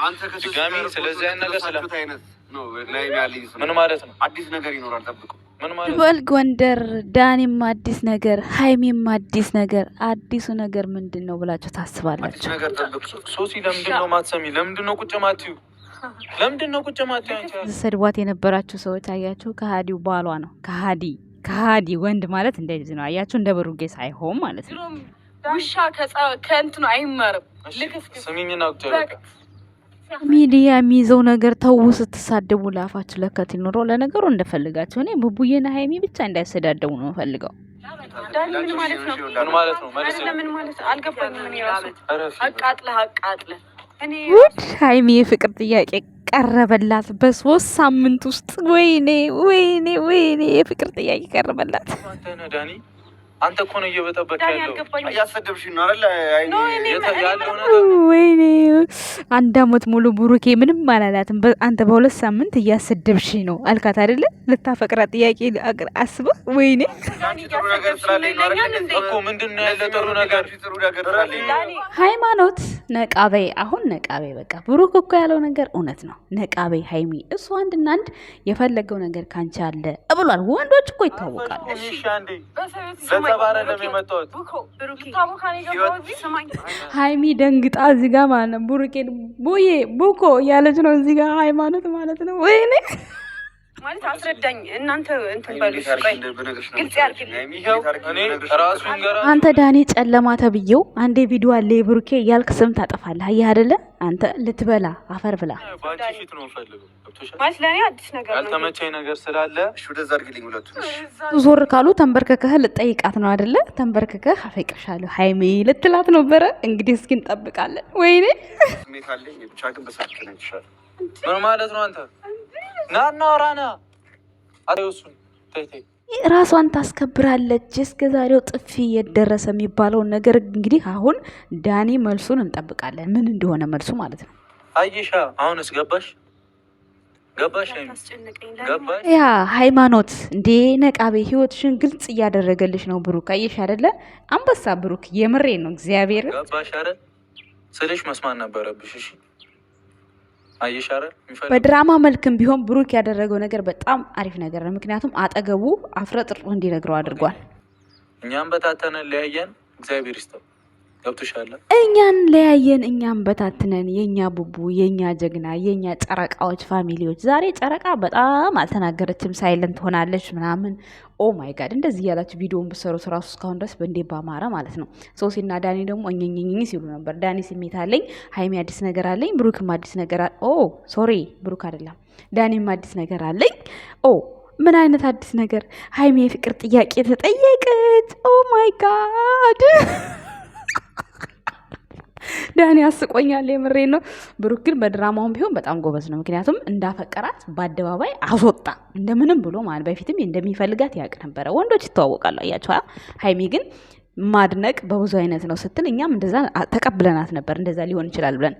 አንተ ድጋሚ ስለዚህ አይነት ነገር ስለምታይ ነው ላይ ያለኝ ምን ማለት ነው? አዲስ ነገር ይኖራል ጠብቁ። ምን ማለት ነው? በል ጎንደር ዳኒም አዲስ ነገር ሀይሚም አዲስ ነገር። አዲሱ ነገር ምንድነው ብላችሁ ታስባላችሁ? አዲስ ነገር ጠብቁ። ሶሲ ለምንድነው ማትሰሚ? ለምንድነው ቁጭ ማትዩ? ለምንድነው ቁጭ ማትዩ? ሰድቧት የነበራችሁ ሰዎች አያችሁ፣ ከሃዲው ባሏ ነው። ከሃዲ ወንድ ማለት እንደዚህ ነው። አያችሁ፣ እንደ ብሩጌ ሳይሆን ማለት ነው። ውሻ ከእንትኑ አይማርም። ስሚኝና ቁጭ ሚዲያ የሚይዘው ነገር ተው። ስትሳደቡ ላፋችሁ ለከት ይኖረው። ለነገሩ እንደፈልጋችሁ እኔ ቡቡዬና ሀይሚ ብቻ እንዳይሰዳደቡ ነው ፈልገው። ምን ማለት ነው? ምን ማለት ነው? ምን ማለት አልገባኝም። እኔ ራሱ አቃጥለህ እኔ ውድ ሀይሚ የፍቅር ጥያቄ ቀረበላት በ3 ሳምንት ውስጥ። ወይኔ የፍቅር ጥያቄ ቀረበላት። ዳኒ አንተ እኮ ነው እየበጠበቅ ያለው። እያሰደብሽ ነው አይደል? ወይኔ 1 አመት ሙሉ ብሩኬ ምንም አላላትም። አንተ በ2 ሳምንት እያሰደብሽ ነው አልካት አይደለ? ልታፈቅራት ጥያቄ አስበህ። ወይኔ እኮ ምንድነው ያለ ጥሩ ነገር? ሃይማኖት ነቃበይ፣ አሁን ነቃበይ። በቃ ብሩክ እኮ ያለው ነገር እውነት ነው። ነቃበይ ሀይሚ። እሱ አንድና አንድ የፈለገው ነገር ካንቺ አለ ብሏል። ወንዶች እኮ ይታወቃሉ። ሀይሚ ደንግጣ እዚህ ጋር ማለት ነው ቡሩኬን ቡኮ እያለች ነው እዚህ ጋር ሃይማኖት ማለት ነው። ወይኔ ማለት አስረዳኝ እናንተ እንትን በሉ ግልጽ ያርግልኝ። አንተ ዳኒ ጨለማ ተብዬው አንዴ ቪዲዮ አለ የብሩኬ እያልክ ስም ታጠፋለህ። አየህ አይደለ? አንተ ልትበላ አፈር ብላ ማለት ለኔ አዲስ ነገር ነው። ያልተመቸኝ ነገር ስላለ እሺ፣ ወደዛ አድርግልኝ። ሁለቱ ዞር ካሉ ተንበርከከህ ልጠይቃት ነው አይደለ? ተንበርከከህ አፈቅርሻለሁ ሀይሚ ልትላት ነበረ። እንግዲህ እስኪ እንጠብቃለን። ወይኔ ስሜት አለኝ ብቻ ግን በሳቅ ነው ይሻል። ምን ማለት ነው? አንተ ናና ወራና አሬውሱን ተይተይ ራሷን ታስከብራለች። እስከ ዛሬው ጥፊ የደረሰ የሚባለውን ነገር እንግዲህ አሁን ዳኒ መልሱን እንጠብቃለን። ምን እንደሆነ መልሱ ማለት ነው። አይሻ አሁንስ ገባሽ? ያ ሃይማኖት እንዴ ነቃቤ ህይወትሽን ግልጽ እያደረገልሽ ነው ብሩክ። አየሽ አይደለ? አንበሳ ብሩክ፣ የምሬ ነው እግዚአብሔር። ገባሽ አይደል? ስልሽ መስማት ነበረብሽ። እሺ አየሽ አይደል? በድራማ መልክም ቢሆን ብሩክ ያደረገው ነገር በጣም አሪፍ ነገር ነው። ምክንያቱም አጠገቡ አፍረጥር እንዲነግረው አድርጓል። እኛም በታተነን ለያየን እግዚአብሔር ይስጠው። ገብቶሻል? እኛን ለያየን እኛም በታትነን። የኛ ቡቡ፣ የኛ ጀግና፣ የኛ ጨረቃዎች ፋሚሊዎች። ዛሬ ጨረቃ በጣም አልተናገረችም፣ ሳይለንት ሆናለች ምናምን። ኦ ማይ ጋድ! እንደዚህ እያላችሁ ቪዲዮውን ብሰሩት ራሱ እስካሁን ድረስ በእንዴ ባማረ ማለት ነው። ሶሲና ዳኒ ደግሞ እኝኝኝ ሲሉ ነበር። ዳኒ ስሜት አለኝ፣ ሀይሚ አዲስ ነገር አለኝ፣ ብሩክም አዲስ ነገር አለ። ኦ ሶሪ ብሩክ አይደለም ዳኒም አዲስ ነገር አለኝ። ኦ ምን አይነት አዲስ ነገር? ሀይሚ የፍቅር ጥያቄ ተጠየቀች። ኦ ማይ ጋድ! ዳኒ አስቆኛል፣ የምሬ ነው። ብሩክ ግን በድራማውን ቢሆን በጣም ጎበዝ ነው። ምክንያቱም እንዳፈቀራት በአደባባይ አስወጣ እንደምንም ብሎ ማለት። በፊትም እንደሚፈልጋት ያውቅ ነበረ። ወንዶች ይተዋወቃሉ፣ አያቸዋ። ሀይሚ ግን ማድነቅ በብዙ አይነት ነው ስትል እኛም እንደዛ ተቀብለናት ነበር፣ እንደዛ ሊሆን ይችላል ብለን።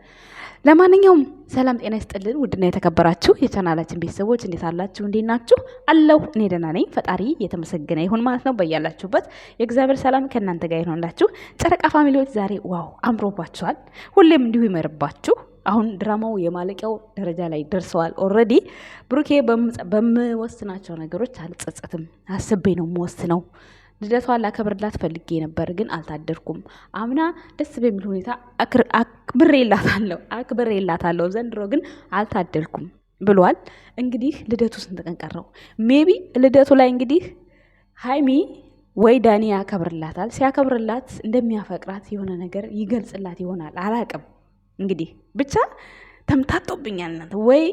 ለማንኛውም ሰላም ጤና ይስጥልን ውድና የተከበራችሁ የቻናላችን ቤተሰቦች እንዴት አላችሁ? እንዴት ናችሁ? አለሁ እኔ ደህና ነኝ። ፈጣሪ የተመሰገነ ይሁን ማለት ነው። በያላችሁበት የእግዚአብሔር ሰላም ከእናንተ ጋር ይሆንላችሁ። ጨረቃ ፋሚሊዎች ዛሬ ዋው አምሮባችኋል። ሁሌም እንዲሁ ይመርባችሁ። አሁን ድራማው የማለቂያው ደረጃ ላይ ደርሰዋል። ኦልሬዲ ብሩኬ በምወስናቸው ነገሮች አልጸጸትም፣ አስቤ ነው የምወስነው። ልደቷን ላከብርላት ፈልጌ ነበር፣ ግን አልታደርኩም። አምና ደስ በሚል ሁኔታ አክብሬላታለሁ። ዘንድሮ ግን አልታደልኩም ብሏል። እንግዲህ ልደቱ ስንት ቀን ቀረው? ሜቢ ልደቱ ላይ እንግዲህ ሀይሚ ወይ ዳኒ ያከብርላታል። ሲያከብርላት እንደሚያፈቅራት የሆነ ነገር ይገልጽላት ይሆናል። አላቅም እንግዲህ ብቻ ተምታጦብኛል እናንተ። ወይ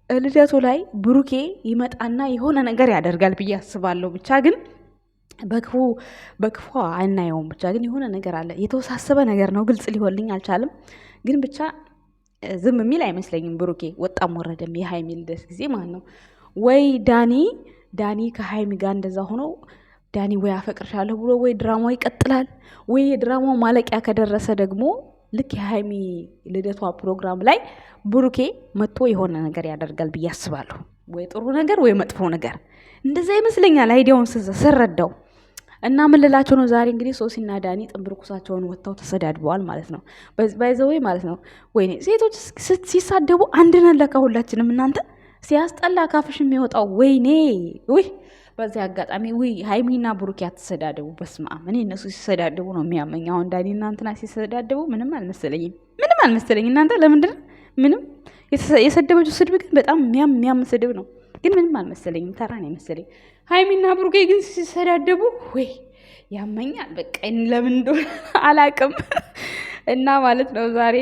ልደቱ ላይ ብሩኬ ይመጣና የሆነ ነገር ያደርጋል ብዬ አስባለሁ። ብቻ ግን በክፉ አናየውም። ብቻ ግን የሆነ ነገር አለ። የተወሳሰበ ነገር ነው፣ ግልጽ ሊሆንልኝ አልቻለም። ግን ብቻ ዝም የሚል አይመስለኝም ብሩኬ። ወጣም ወረደም የሀይሚ ልደት ጊዜ ማለት ነው። ወይ ዳኒ ከሀይሚ ጋር እንደዛ ሆኖ ዳኒ ወይ አፈቅርሻለሁ ብሎ ወይ ድራማው ይቀጥላል። ወይ የድራማው ማለቂያ ከደረሰ ደግሞ ልክ የሀይሚ ልደቷ ፕሮግራም ላይ ብሩኬ መጥቶ የሆነ ነገር ያደርጋል ብዬ አስባለሁ። ወይ ጥሩ ነገር ወይ መጥፎ ነገር እንደዛ ይመስለኛል አይዲያውን ስረዳው። እና ምን ልላቸው ነው ዛሬ እንግዲህ ሶሲና ዳኒ ጥንብርኩሳቸውን ወጥተው ተሰዳድበዋል ማለት ነው። ባይዘወይ ማለት ነው። ወይኔ ሴቶች ሲሳደቡ አንድ ነን ለካ ሁላችንም። እናንተ ሲያስጠላ ካፍሽ የሚወጣው ወይኔ ውይ። በዚህ አጋጣሚ ውይ ሀይሚና ብሩክ ያተሰዳደቡ በስመ አብ። እኔ እነሱ ሲሰዳደቡ ነው የሚያመኝ። አሁን ዳኒና እንትና ሲሰዳደቡ ምንም አልመሰለኝም። እናንተ ለምንድን ምንም የሰደበችው ስድብ ግን በጣም የሚያም ስድብ ነው። ግን ምንም አልመሰለኝም። ተራ ነው የመሰለኝ። ሀይሚና ብሩኬ ግን ሲሰዳደቡ ወይ ያመኛል። በቃ ለምን እንደሆነ አላቅም። እና ማለት ነው ዛሬ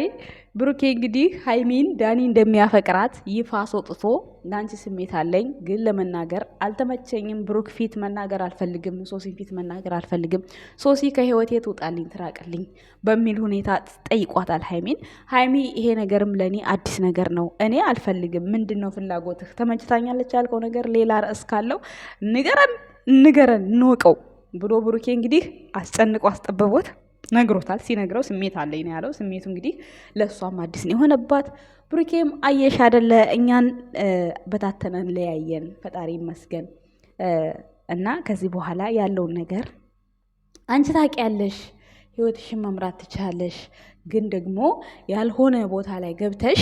ብሩኬ እንግዲህ ሀይሚን ዳኒ እንደሚያፈቅራት ይፋ አስወጥቶ ለአንቺ ስሜት አለኝ ግን ለመናገር አልተመቸኝም፣ ብሩክ ፊት መናገር አልፈልግም፣ ሶሲን ፊት መናገር አልፈልግም፣ ሶሲ ከህይወቴ ትውጣልኝ ትራቅልኝ በሚል ሁኔታ ጠይቋታል ሀይሚን። ሀይሚ ይሄ ነገርም ለእኔ አዲስ ነገር ነው፣ እኔ አልፈልግም፣ ምንድን ነው ፍላጎትህ? ተመችታኛለች ያልከው ነገር ሌላ ርዕስ ካለው ንገረን እንወቀው ብሎ ብሩኬ እንግዲህ አስጨንቆ አስጠበቦት ነግሮታል። ሲነግረው ስሜት አለኝ ነው ያለው። ስሜቱ እንግዲህ ለእሷም አዲስ ነው የሆነባት። ብሩኬም አየሽ አደለ እኛን በታተነን ለያየን፣ ፈጣሪ ይመስገን እና ከዚህ በኋላ ያለውን ነገር አንቺ ታውቂያለሽ፣ ህይወትሽን መምራት ትችላለሽ። ግን ደግሞ ያልሆነ ቦታ ላይ ገብተሽ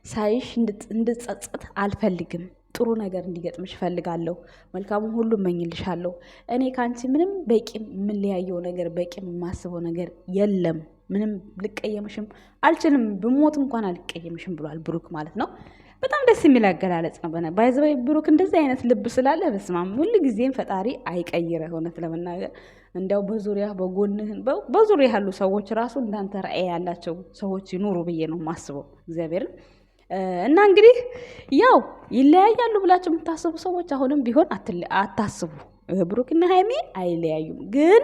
ሳይሽ እንድጸጸት አልፈልግም። ጥሩ ነገር እንዲገጥምሽ እፈልጋለሁ። መልካሙን ሁሉ እመኝልሻለሁ። እኔ ከአንቺ ምንም በቂ የምንለያየው ነገር በቂ የማስበው ነገር የለም። ምንም ልቀየምሽም አልችልም። ብሞት እንኳን አልቀየምሽም ብሏል ብሩክ ማለት ነው። በጣም ደስ የሚል አገላለጽ ነው። ባይዘባይ ብሩክ እንደዚህ አይነት ልብ ስላለ በስማም ሁሉ ጊዜም ፈጣሪ አይቀይረ። እውነት ለመናገር እንዲያው በዙሪያ በጎንህን በዙሪያ ያሉ ሰዎች ራሱ እንዳንተ ራዕይ ያላቸው ሰዎች ይኑሩ ብዬ ነው የማስበው እግዚአብሔርን እና እንግዲህ ያው ይለያያሉ ብላችሁ የምታስቡ ሰዎች አሁንም ቢሆን አታስቡ። ብሩክና ሀይሚ አይለያዩም። ግን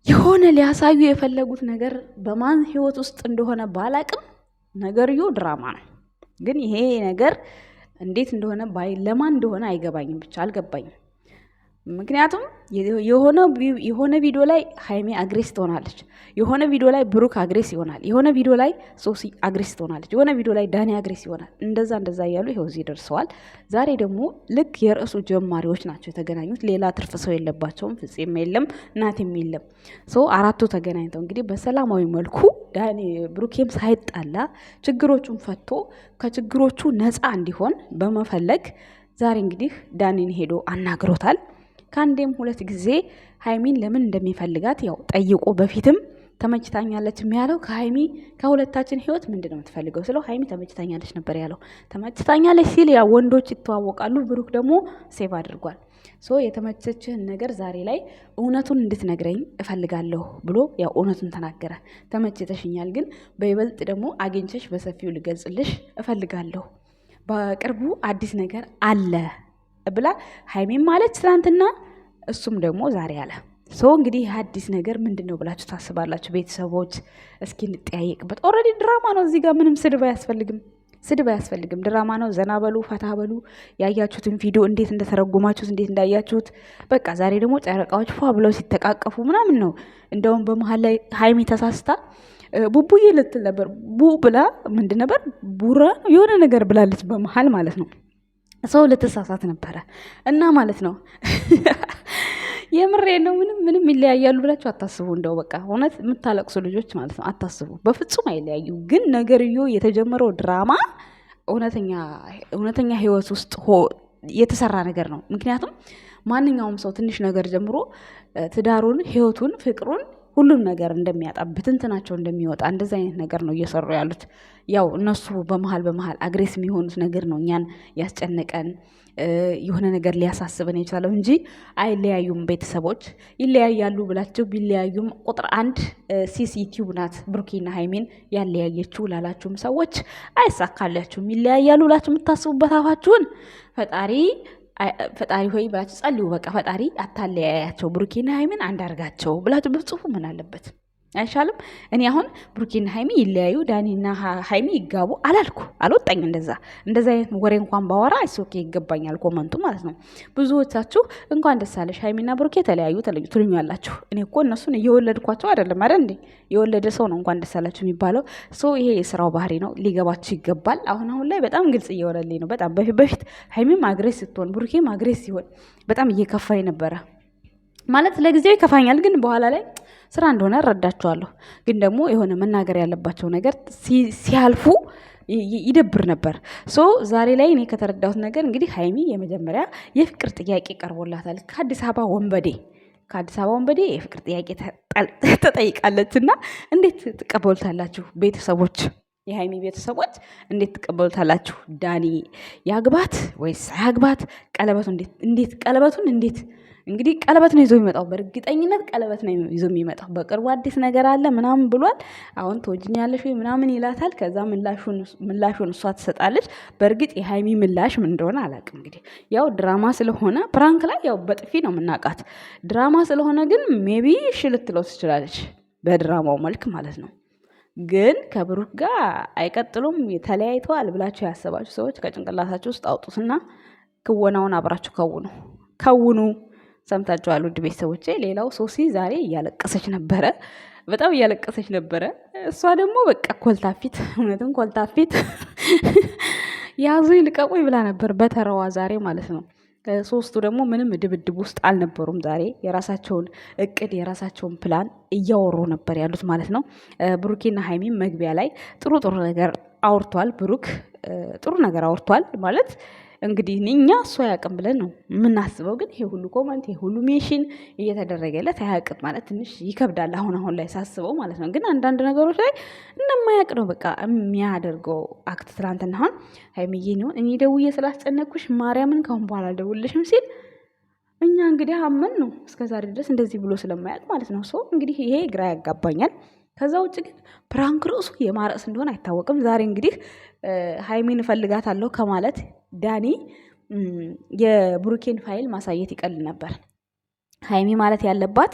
የሆነ ሊያሳዩ የፈለጉት ነገር በማን ህይወት ውስጥ እንደሆነ ባላቅም ነገርዮ ድራማ ነው። ግን ይሄ ነገር እንዴት እንደሆነ ለማን እንደሆነ አይገባኝም፣ ብቻ አልገባኝም። ምክንያቱም የሆነ ቪዲዮ ላይ ሀይሚ አግሬስ ትሆናለች፣ የሆነ ቪዲዮ ላይ ብሩክ አግሬስ ይሆናል፣ የሆነ ቪዲዮ ላይ ሶሲ አግሬስ ትሆናለች፣ የሆነ ቪዲዮ ላይ ዳኒ አግሬስ ይሆናል። እንደዛ እያሉ ይኸው እዚህ ደርሰዋል። ዛሬ ደግሞ ልክ የርዕሱ ጀማሪዎች ናቸው የተገናኙት። ሌላ ትርፍ ሰው የለባቸውም። ፍፄም የለም ናቲም የለም። አራቱ ተገናኝተው እንግዲህ በሰላማዊ መልኩ ዳኒ ብሩኬም ሳይጣላ ችግሮቹን ፈቶ ከችግሮቹ ነፃ እንዲሆን በመፈለግ ዛሬ እንግዲህ ዳኒን ሄዶ አናግሮታል። ከአንዴም ሁለት ጊዜ ሀይሚን ለምን እንደሚፈልጋት ያው ጠይቆ በፊትም ተመችታኛለች ያለው ከሀይሚ ከሁለታችን ህይወት ምንድን ነው የምትፈልገው ስለው ሀይሚ ተመችታኛለች ነበር ያለው። ተመችታኛለች ሲል ያ ወንዶች ይተዋወቃሉ። ብሩክ ደግሞ ሴቭ አድርጓል። የተመቸችህን ነገር ዛሬ ላይ እውነቱን እንድትነግረኝ እፈልጋለሁ ብሎ ያው እውነቱን ተናገረ። ተመችተሽኛል፣ ግን በይበልጥ ደግሞ አግኝቼሽ በሰፊው ልገልጽልሽ እፈልጋለሁ፣ በቅርቡ አዲስ ነገር አለ ብላ ሀይሚም ማለች ትናንትና፣ እሱም ደግሞ ዛሬ አለ። እንግዲህ አዲስ ነገር ምንድን ነው ብላችሁ ታስባላችሁ ቤተሰቦች? እስኪ እንጠያየቅበት። ኦልሬዲ ድራማ ነው። እዚህ ጋር ምንም ስድብ አያስፈልግም። ድራማ ነው። ዘና በሉ፣ ፈታ በሉ። ያያችሁትን ቪዲዮ እንዴት እንደተረጎማችሁት እንዴት እንዳያችሁት በቃ ዛሬ ደግሞ ጨረቃዎች ፏ ብለው ሲተቃቀፉ ምናምን ነው። እንደውም በመሀል ላይ ሀይሚ ተሳስታ ቡቡዬ ልትል ነበር። ቡ ብላ ምንድን ነበር ቡራ የሆነ ነገር ብላለች በመሀል ማለት ነው። ልትሳሳት ነበረ እና ማለት ነው። የምሬ ነው። ምንም ይለያያሉ ብላችሁ አታስቡ። እንደው በቃ እውነት የምታለቅሱ ልጆች ማለት ነው አታስቡ። በፍጹም አይለያዩ። ግን ነገርዮ የተጀመረው ድራማ እውነተኛ ህይወት ውስጥ የተሰራ ነገር ነው። ምክንያቱም ማንኛውም ሰው ትንሽ ነገር ጀምሮ ትዳሩን፣ ህይወቱን፣ ፍቅሩን ሁሉም ነገር እንደሚያጣ ብትንትናቸው እንደሚወጣ እንደዚህ አይነት ነገር ነው እየሰሩ ያሉት። ያው እነሱ በመሀል አግሬስ የሚሆኑት ነገር ነው እኛን ያስጨነቀን የሆነ ነገር ሊያሳስበን የቻለው እንጂ አይለያዩም። ቤተሰቦች ይለያያሉ ብላችሁ ቢለያዩም ቁጥር 1 ሲሲቲቭ ናት ብሩኬና ሀይሜን ያለያየችው ላላችሁም ሰዎች አይሳካላችሁም። ይለያያሉ ብላችሁ የምታስቡበት አፋችሁን ፈጣሪ ሆይ ብላችሁ ጸልዩ። በቃ ፈጣሪ አታለያያቸው፣ ብሩኬና ሀይሚን አንድ አድርጋቸው ብላችሁ ብትጽፉ ምን አለበት? አይሻልም? እኔ አሁን ብሩኬና ሀይሚ ይለያዩ፣ ዳኒና ሀይሚ ይጋቡ አልወጣኝ። እንደዛ አይነት ወሬ እንኳን ባወራ አይሶኬ ይገባኛል፣ ኮመንቱ ማለት ነው። ብዙዎቻችሁ እንኳን ደስ አለሽ ሀይሚና ብሩኬ ተለያዩ ትሉኛላችሁ። እኔ እኮ እነሱን እየወለድኳቸው አይደለም አይደል እንዴ? የወለደ ሰው ነው እንኳን ደስ አላችሁ የሚባለው። ይሄ የስራው ባህሪ ነው፣ ሊገባችሁ ይገባል። አሁን ላይ በጣም ግልጽ እየሆነልኝ ነው። በጣም በፊት ሀይሚም አግሬስ ስትሆን ብሩኬም አግሬስ ሲሆን በጣም እየከፋኝ ነበረ። ማለት ለጊዜው ይከፋኛል፣ ግን በኋላ ላይ ስራ እንደሆነ እረዳቸዋለሁ። ግን ደግሞ የሆነ መናገር ያለባቸው ነገር ሲያልፉ ይደብር ነበር። ሶ ዛሬ ላይ እኔ ከተረዳሁት ነገር እንግዲህ ሀይሚ የመጀመሪያ የፍቅር ጥያቄ ቀርቦላታል ከአዲስ አበባ ወንበዴ የፍቅር ጥያቄ ተጠይቃለች። እና እንዴት ትቀበሉታላችሁ ቤተሰቦች? የሀይሚ ቤተሰቦች እንዴት ትቀበሉታላችሁ? ዳኒ ያግባት ወይስ አያግባት? ቀለበቱን እንዴት እንግዲህ ቀለበት ነው ይዞ የሚመጣው። በእርግጠኝነት ቀለበት ነው ይዞ የሚመጣው። በቅርቡ አዲስ ነገር አለ ምናምን ብሏል። አሁን ትወጂኛለሽ ወይ ምናምን ይላታል። ከዛ ምላሹን እሷ ትሰጣለች። በእርግጥ የሀይሚ ምላሽ ምን እንደሆነ አላውቅም። እንግዲህ ያው ድራማ ስለሆነ ፕራንክ ላይ ያው በጥፊ ነው የምናውቃት። ድራማ ስለሆነ ግን ሜቢ እሺ ልትለው ትችላለች፣ በድራማው መልክ ማለት ነው። ግን ከብሩክ ጋር አይቀጥሉም ተለያይተዋል ብላችሁ ያሰባችሁ ሰዎች ከጭንቅላታችሁ ውስጥ አውጡትና ክወናውን አብራችሁ ከውኑ። ሰምታችኋል ውድ ቤተሰቦቼ። ሌላው ሶሲ ዛሬ እያለቀሰች ነበረ፣ በጣም እያለቀሰች ነበረ። እሷ ደግሞ በቃ ኮልታፊት፣ እውነትም ኮልታፊት ያዙ ይልቀቁኝ ብላ ነበር በተረዋ ዛሬ ማለት ነው። ሶስቱ ደግሞ ምንም ድብድብ ውስጥ አልነበሩም። ዛሬ የራሳቸውን እቅድ የራሳቸውን ፕላን እያወሩ ነበር ያሉት ማለት ነው። ብሩኬና ሀይሚም መግቢያ ላይ ጥሩ ነገር አውርቷል። ብሩክ ጥሩ ነገር አውርቷል ማለት እንግዲህ እኛ እሱ አያውቅም ብለን ነው የምናስበው። ግን ይሄ ሁሉ ኮመንት ይሄ ሁሉ ሜሽን እየተደረገለት አያውቅም ማለት ትንሽ ይከብዳል፣ አሁን ላይ ሳስበው ማለት ነው። ግን አንዳንድ ነገሮች ላይ እንደማያውቅ ነው በቃ የሚያደርገው አክት። ትናንትና አሁን ሀይሚዬ ነው እኔ ደውዬ ስላስጨነቅኩሽ ማርያምን ካሁን በኋላ አልደውልሽም ሲል እኛ እንግዲህ አመን ነው እስከዛሬ ድረስ እንደዚህ ብሎ ስለማያውቅ ማለት ነው። ሶ እንግዲህ ይሄ ግራ ያጋባኛል። ከዛ ውጭ ግን ፕራንክ ርዕሱ የማረስ እንደሆነ አይታወቅም። ዛሬ እንግዲህ ሀይሚን እፈልጋታለሁ ከማለት ዳኒ የብሩኬን ፋይል ማሳየት ይቀል ነበር። ሀይሚ ማለት ያለባት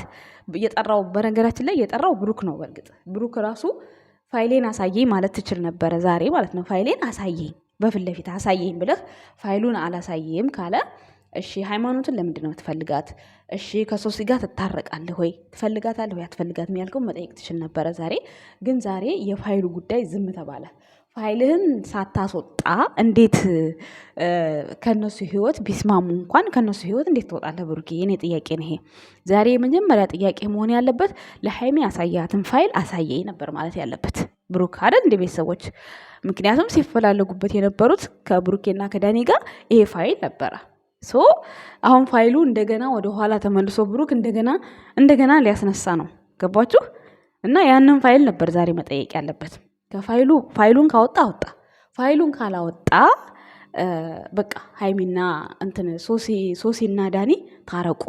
የጠራው በነገራችን ላይ የጠራው ብሩክ ነው። በእርግጥ ብሩክ ራሱ ፋይሌን አሳየኝ ማለት ትችል ነበረ ዛሬ ማለት ነው። ፋይሌን አሳየኝ በፊት ለፊት አሳየኝ ብለህ ፋይሉን አላሳየም ካለ እሺ ሃይማኖትን ለምንድን ነው ትፈልጋት? እሺ ከሶሲ ጋር ትታረቃለህ ወይ? ትፈልጋታለህ ወይ አትፈልጋትም ያልከው መጠየቅ ትችል ነበረ ዛሬ። ግን ዛሬ የፋይሉ ጉዳይ ዝም ተባለ። ፋይልህን ሳታስወጣ እንዴት ከነሱ ህይወት ቢስማሙ እንኳን ከነሱ ህይወት እንዴት ትወጣለህ ብሩኬ? የኔ ጥያቄ ነው ይሄ። ዛሬ የመጀመሪያ ጥያቄ መሆን ያለበት ለሀይሚ ያሳያትን ፋይል አሳየኝ ነበር ማለት ያለበት ብሩክ አይደል? እንደ ቤተሰቦች ምክንያቱም ሲፈላለጉበት የነበሩት ከብሩኬና ከዳኒ ጋር ይሄ ፋይል ነበረ። ሶ አሁን ፋይሉ እንደገና ወደ ኋላ ተመልሶ ብሩክ እንደገና ሊያስነሳ ነው። ገባችሁ? እና ያንን ፋይል ነበር ዛሬ መጠየቅ ያለበት። ፋይሉን ካወጣ ፋይሉን ካላወጣ በቃ ሀይሚና እንትን ሶሲና ዳኒ ታረቁ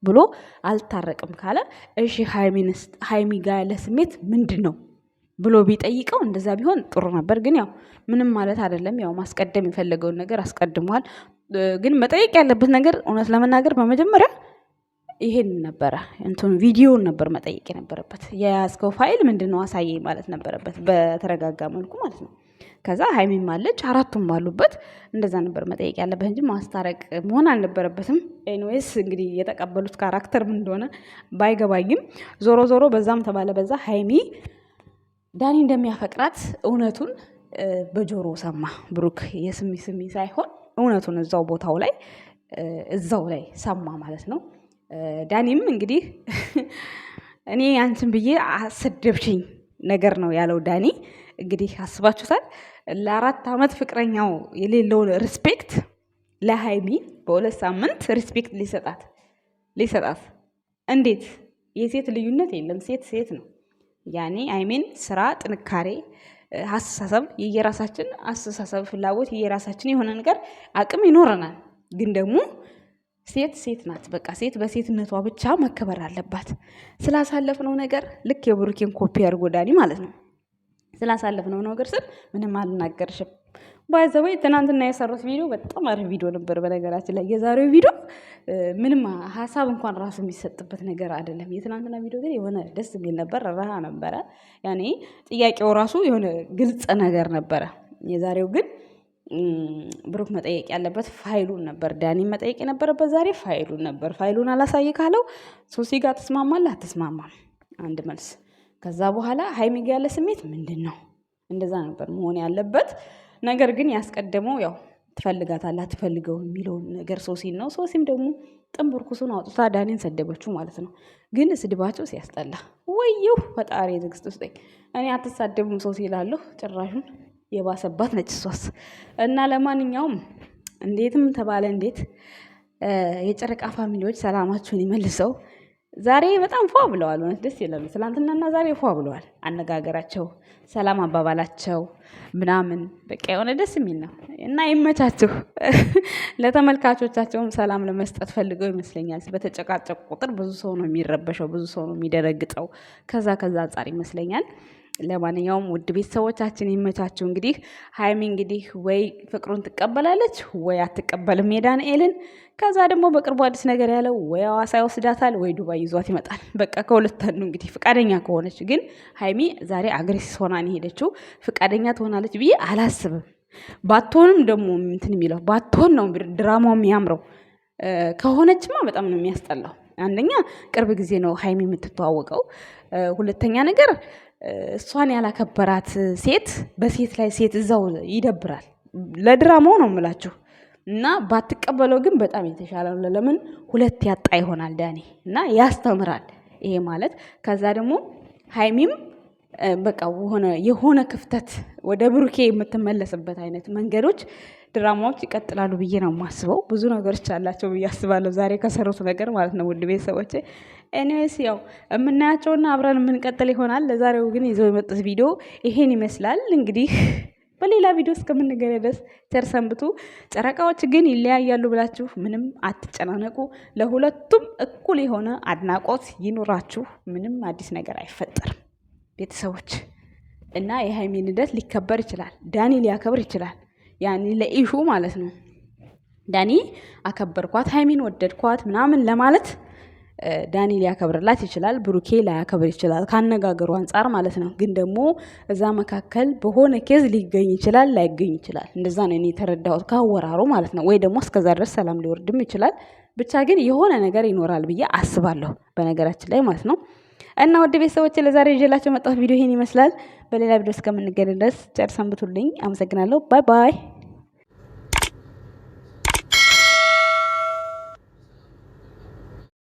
ብሎ አልታረቅም ካለ እሺ ሀይሚ ጋር ያለ ስሜት ምንድን ነው ብሎ ቢጠይቀው እንደዛ ቢሆን ጥሩ ነበር። ግን ያው ምንም ማለት አይደለም። ያው ማስቀደም የፈለገውን ነገር አስቀድሟል። ግን መጠየቅ ያለበት ነገር እውነት ለመናገር በመጀመሪያ ይሄን ነበረ እንትን ቪዲዮውን ነበር መጠየቅ የነበረበት። የያዝከው ፋይል ምንድነው አሳየኝ ማለት ነበረበት በተረጋጋ መልኩ ማለት ነው። ከዛ ሀይሚም አለች አራቱም ባሉበት እንደዛ ነበር መጠየቅ ያለበት እንጂ ማስታረቅ መሆን አልነበረበትም። ኤኒዌይስ እንግዲህ የተቀበሉት ካራክተር ምን እንደሆነ ባይገባኝም ዞሮ ዞሮ በዛም ተባለ በዛ ሀይሚ ዳኒ እንደሚያፈቅራት እውነቱን በጆሮ ሰማ ብሩክ። የስሚ ሳይሆን እውነቱን እዛው ቦታው ላይ እዛው ላይ ሰማ ማለት ነው። ዳኒም እንግዲህ እኔ አንቺን ብዬ አሰደብሽኝ ነገር ነው ያለው ዳኒ። እንግዲህ አስባችሁታል። ለ4 ዓመት ፍቅረኛው የሌለውን ሪስፔክት ለሀይሚ በ2 ሳምንት ሪስፔክት ሊሰጣት እንዴት? የሴት ልዩነት የለም። ሴት ነው ያኔ አይሜን ስራ፣ ጥንካሬ፣ አስተሳሰብ የየራሳችን አስተሳሰብ፣ ፍላጎት የየራሳችን የሆነ ነገር አቅም ይኖረናል። ግን ደግሞ ሴት ናት። በቃ ሴት በሴትነቷ ብቻ መከበር አለባት። ስላሳለፍነው ነገር ልክ የብሩኬን ኮፒ አድርጎ ዳኒ ማለት ነው። ስላሳለፍነው ነገር ስል ምንም አልናገርሽም። ባይዘወይ ትናንትና የሰሩት ቪዲዮ በጣም አሪፍ ቪዲዮ ነበር። በነገራችን ላይ የዛሬው ቪዲዮ ምንም ሀሳብ እንኳን ራሱ የሚሰጥበት ነገር አይደለም። የትናንትና ቪዲዮ ግን የሆነ ደስ የሚል ነበር፣ ረሃ ነበረ። ያኔ ጥያቄው ራሱ የሆነ ግልጽ ነገር ነበረ። የዛሬው ግን ብሩክ መጠየቅ ያለበት ፋይሉን ነበር። ዳኒ መጠየቅ የነበረበት ዛሬ ፋይሉን ነበር። ፋይሉን አላሳይ ካለው ሶሲ ጋር ትስማማለህ አትስማማም? አንድ መልስ። ከዛ በኋላ ሀይሚ ጋር ያለ ስሜት ምንድን ነው? እንደዛ ነበር መሆን ያለበት። ነገር ግን ያስቀደመው ያው ትፈልጋታለህ አትፈልገውም የሚለውን ነገር ሶሲን ነው። ሶሲም ደግሞ ጥንቡርኩሱን አውጥታ ዳኒን ሰደበችው ማለት ነው። ግን ስድባቸው ሲያስጠላ ወየው ፈጣሪ ትዕግስት ውስጠኝ። እኔ አትሳደቡም ሶሲ እላለሁ፣ ጭራሹን የባሰባት ነች እሷስ። እና ለማንኛውም እንዴትም ተባለ እንዴት የጨረቃ ፋሚሊዎች ሰላማችሁን ይመልሰው። ዛሬ በጣም ፏ ብለዋል። እውነት ደስ ይላሉ። ትናንትናና ዛሬ ፏ ብለዋል። አነጋገራቸው፣ ሰላም አባባላቸው ምናምን በቃ የሆነ ደስ የሚል ነው እና ይመቻችሁ። ለተመልካቾቻቸውም ሰላም ለመስጠት ፈልገው ይመስለኛል። በተጨቃጨቁ ቁጥር ብዙ ሰው ነው የሚረበሸው፣ ብዙ ሰው ነው የሚደረግጠው። ከዛ አንጻር ይመስለኛል። ለማንኛውም ውድ ቤተሰቦቻችን ይመቻችሁ። እንግዲህ ሀይሚ እንግዲህ ወይ ፍቅሩን ትቀበላለች ወይ አትቀበልም የዳንኤልን። ከዛ ደግሞ በቅርቡ አዲስ ነገር ያለው ወይ ሐዋሳ ይወስዳታል ወይ ዱባይ ይዟት ይመጣል። በቃ ከሁለት አንዱ እንግዲህ ፍቃደኛ ከሆነች። ግን ሀይሚ ዛሬ አግሬሲቭ ሆና ነው የሄደችው። ፍቃደኛ ትሆናለች ብዬ አላስብም። ባትሆንም ደግሞ እንትን የሚለው ባትሆን ነው ድራማው የሚያምረው። ከሆነችማ በጣም ነው የሚያስጠላው። አንደኛ ቅርብ ጊዜ ነው ሀይሚ የምትተዋወቀው። ሁለተኛ ነገር እሷን ያላከበራት ሴት በሴት ላይ ሴት እዛው ይደብራል። ለድራማው ነው የምላችሁ። እና ባትቀበለው ግን በጣም የተሻለ ነው። ለምን ሁለት ያጣ ይሆናል ዳኒ እና ያስተምራል ይሄ ማለት። ከዛ ደግሞ ሀይሚም በቃ የሆነ ክፍተት ወደ ብሩኬ የምትመለስበት አይነት መንገዶች ድራማዎች ይቀጥላሉ ብዬ ነው የማስበው። ብዙ ነገሮች አላቸው ብዬ አስባለሁ ዛሬ ከሰሩት ነገር ማለት ነው። ውድ ቤተሰቦቼ ኤኒዌይስ ያው የምናያቸውና አብረን የምንቀጥል ይሆናል። ለዛሬው ግን ይዘው የመጡት ቪዲዮ ይሄን ይመስላል። እንግዲህ በሌላ ቪዲዮ እስከምንገናኝ ድረስ ቸር ሰንብቱ። ጨረቃዎች ግን ይለያያሉ ብላችሁ ምንም አትጨናነቁ። ለሁለቱም እኩል የሆነ አድናቆት ይኑራችሁ። ምንም አዲስ ነገር አይፈጠርም ቤተሰቦች። እና የሃይሚን ልደት ሊከበር ይችላል፣ ዳኒ ሊያከብር ይችላል። ያኔ ለኢሹ ማለት ነው። ዳኒ አከበርኳት ሃይሚን ወደድኳት ምናምን ለማለት ዳኒ ሊያከብርላት ይችላል፣ ብሩኬ ላያከብር ይችላል፣ ካነጋገሩ አንጻር ማለት ነው። ግን ደግሞ እዛ መካከል በሆነ ኬዝ ሊገኝ ይችላል፣ ላይገኝ ይችላል። እንደዛ ነው እኔ የተረዳሁት ካወራሩ ማለት ነው። ወይ ደግሞ እስከዛ ድረስ ሰላም ሊወርድም ይችላል። ብቻ ግን የሆነ ነገር ይኖራል ብዬ አስባለሁ በነገራችን ላይ ማለት ነው። እና ወደ ቤተሰቦች ለዛሬ ይዤላችሁ መጣሁት ቪዲዮ ይሄን ይመስላል። በሌላ ቪዲዮ እስከምንገናኝ ድረስ ቸር ሰንብቱልኝ። አመሰግናለሁ። ባይ ባይ።